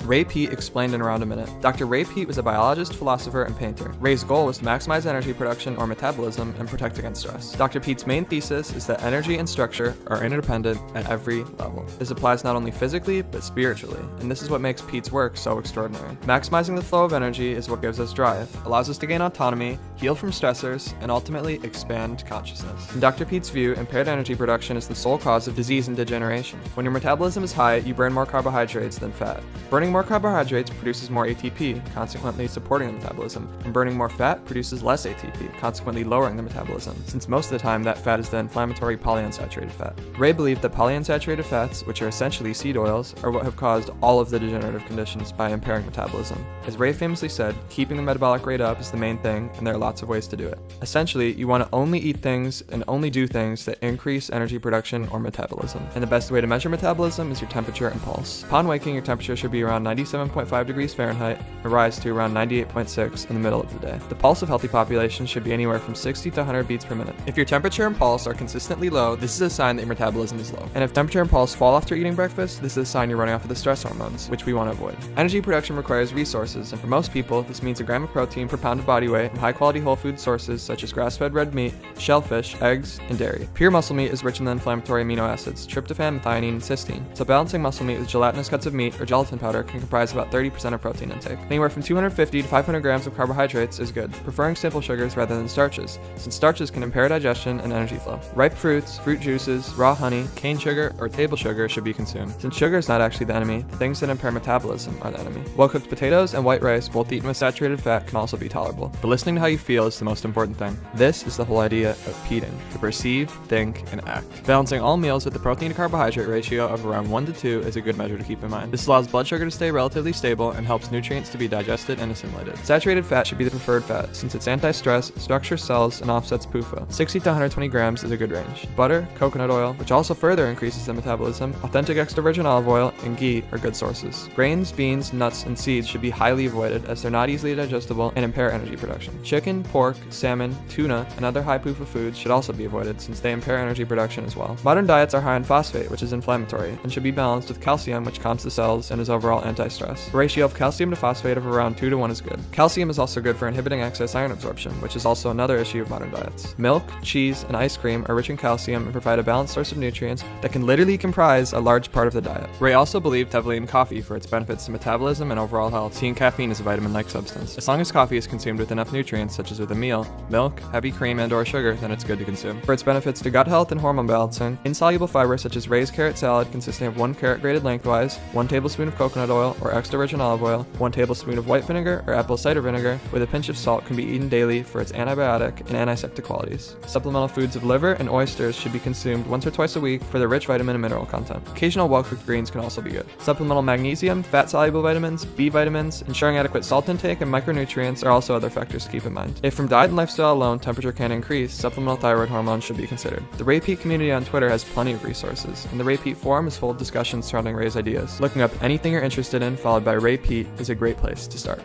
Ray Peat explained in around a minute. Dr. Ray Peat was a biologist, philosopher, and painter. Ray's goal was to maximize energy production or metabolism and protect against stress. Dr. Peat's main thesis is that energy and structure are interdependent at every level. This applies not only physically, but spiritually, and this is what makes Peat's work so extraordinary. Maximizing the flow of energy is what gives us drive, allows us to gain autonomy, heal from stressors, and ultimately expand consciousness. In Dr. Peat's view, impaired energy production is the sole cause of disease and degeneration. When your metabolism is high, you burn more carbohydrates than fat. Burning more carbohydrates produces more ATP, consequently supporting the metabolism, and burning more fat produces less ATP, consequently lowering the metabolism, since most of the time that fat is the inflammatory polyunsaturated fat. Ray believed that polyunsaturated fats, which are essentially seed oils, are what have caused all of the degenerative conditions by impairing metabolism. As Ray famously said, keeping the metabolic rate up is the main thing, and there are lots of ways to do it. Essentially, you want to only eat things and only do things that increase energy production or metabolism. And the best way to measure metabolism is your temperature and pulse. Upon waking, your temperature should be around 97.5 degrees Fahrenheit and rise to around 98.6 in the middle of the day. The pulse of healthy populations should be anywhere from 60 to 100 beats per minute. If your temperature and pulse are consistently low, this is a sign that your metabolism is low. And if temperature and pulse fall after eating breakfast, this is a sign you're running off of the stress hormones, which we want to avoid. Energy production requires resources, and for most people, this means a gram of protein per pound of body weight from high-quality whole food sources such as grass-fed red meat, shellfish, eggs, and dairy. Pure muscle meat is rich in the inflammatory amino acids tryptophan, methionine, and cysteine, so balancing muscle meat with gelatinous cuts of meat or gelatin powder can comprise about 30% of protein intake. Anywhere from 250 to 500 grams of carbohydrates is good, preferring simple sugars rather than starches, since starches can impair digestion and energy flow. Ripe fruits, fruit juices, raw honey, cane sugar, or table sugar should be consumed. Since sugar is not actually the enemy, the things that impair metabolism are the enemy. Well-cooked potatoes and white rice, both eaten with saturated fat, can also be tolerable, but listening to how you feel is the most important thing. This is the whole idea of peating, to perceive, think, and act. Balancing all meals with the protein to carbohydrate ratio of around 1 to 2 is a good measure to keep in mind. This allows blood sugar to stay relatively stable and helps nutrients to be digested and assimilated. Saturated fat should be the preferred fat, since it's anti-stress, structures cells, and offsets PUFA. 60 to 120 grams is a good range. Butter, coconut oil, which also further increases the metabolism, authentic extra virgin olive oil, and ghee are good sources. Grains, beans, nuts, and seeds should be highly avoided as they're not easily digestible and impair energy production. Chicken, pork, salmon, tuna, and other high PUFA foods should also be avoided since they impair energy production as well. Modern diets are high in phosphate, which is inflammatory, and should be balanced with calcium, which calms the cells and is overall anti-stress. A ratio of calcium to phosphate of around 2 to 1 is good. Calcium is also good for inhibiting excess iron absorption, which is also another issue of modern diets. Milk, cheese, and ice cream are rich in calcium and provide a balanced source of nutrients that can literally comprise a large part of the diet. Ray also believed heavily in coffee for its benefits to metabolism and overall health, seeing caffeine as a vitamin-like substance. As long as coffee is consumed with enough nutrients, such as with a meal, milk, heavy cream, and/or sugar, then it's good to consume. For its benefits to gut health and hormone balancing, insoluble fiber such as Ray's carrot salad consisting of 1 carrot grated lengthwise, 1 tablespoon of coconut oil or extra virgin olive oil, 1 tablespoon of white vinegar or apple cider vinegar with a pinch of salt can be eaten daily for its antibiotic and antiseptic qualities. Supplemental foods of liver and oysters should be consumed once or twice a week for their rich vitamin and mineral content. Occasional well-cooked greens can also be good. Supplemental magnesium, fat-soluble vitamins, B vitamins, ensuring adequate salt intake and micronutrients are also other factors to keep in mind. If from diet and lifestyle alone temperature can increase, supplemental thyroid hormones should be considered. The Ray Peat community on Twitter has plenty of resources, and the Ray Peat forum is full of discussions surrounding Ray's ideas. Looking up anything you're interested in followed by Ray Peat is a great place to start.